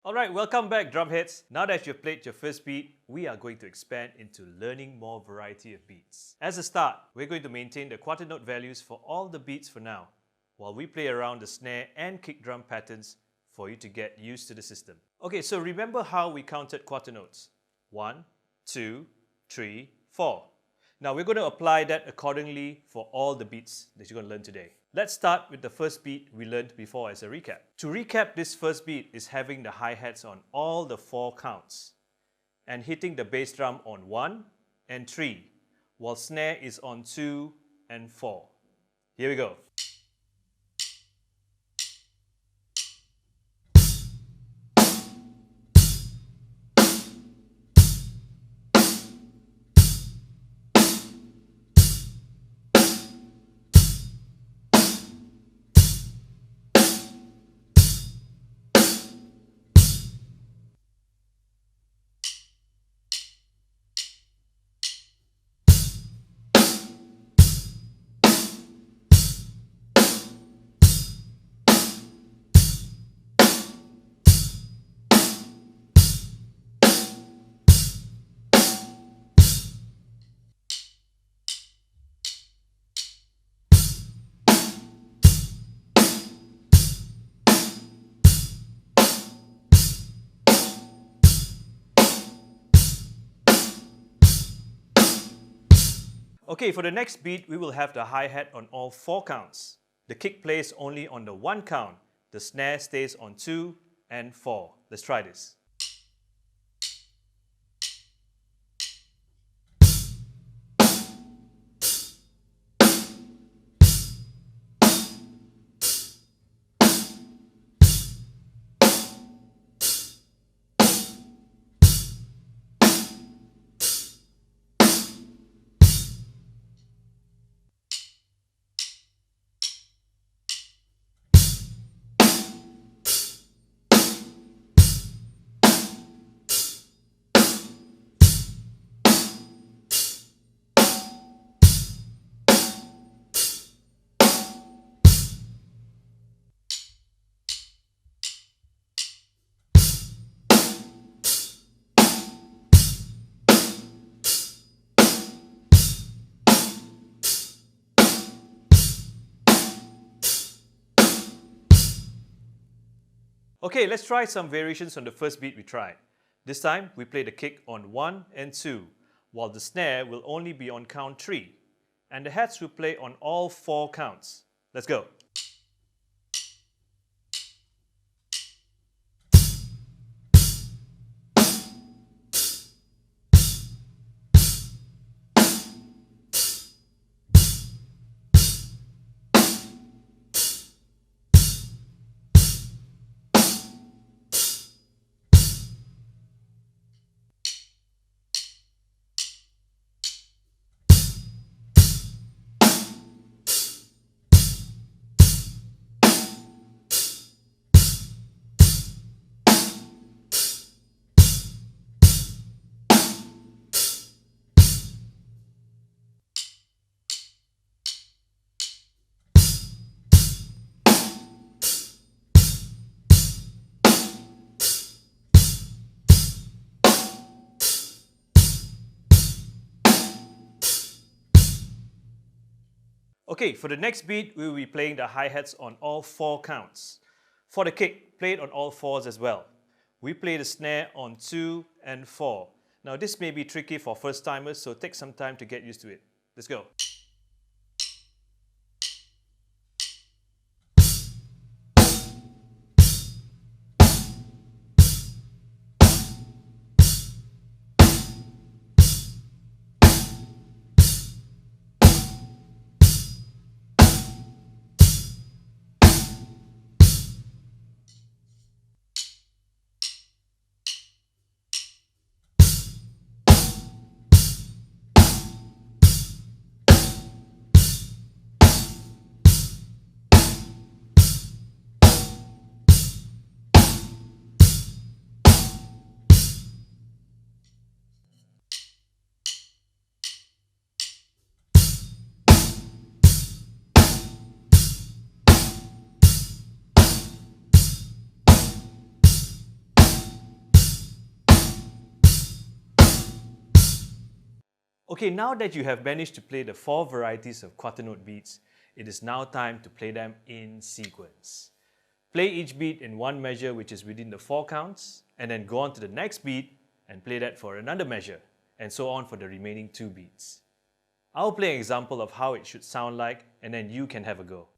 Alright, welcome back drumheads. Now that you've played your first beat, we are going to expand into learning more variety of beats. As a start, we're going to maintain the quarter note values for all the beats for now, while we play around the snare and kick drum patterns for you to get used to the system. Okay, so remember how we counted quarter notes. 1, 2, 3, 4. Now we're going to apply that accordingly for all the beats that you're going to learn today. Let's start with the first beat we learned before as a recap. To recap, this first beat is having the hi-hats on all the 4 counts and hitting the bass drum on 1 and 3, while snare is on 2 and 4. Here we go. Okay, for the next beat, we will have the hi-hat on all 4 counts. The kick plays only on the 1 count. The snare stays on 2 and 4. Let's try this. Okay, let's try some variations on the first beat we tried. This time, we play the kick on 1 and 2, while the snare will only be on count 3, and the hats will play on all 4 counts. Let's go. Okay, for the next beat, we will be playing the hi-hats on all 4 counts. For the kick, play it on all 4s as well. We play the snare on 2 and 4. Now this may be tricky for first-timers, so take some time to get used to it. Let's go. Okay, now that you have managed to play the 4 varieties of quarter note beats, it is now time to play them in sequence. Play each beat in one measure which is within the 4 counts, and then go on to the next beat and play that for another measure, and so on for the remaining 2 beats. I'll play an example of how it should sound like, and then you can have a go.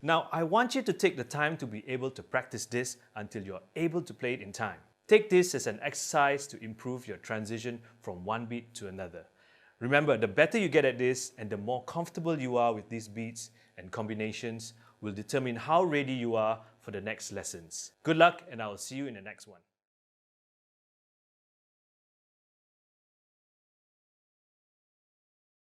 Now, I want you to take the time to be able to practice this until you're able to play it in time. Take this as an exercise to improve your transition from one beat to another. Remember, the better you get at this and the more comfortable you are with these beats and combinations will determine how ready you are for the next lessons. Good luck, and I will see you in the next one.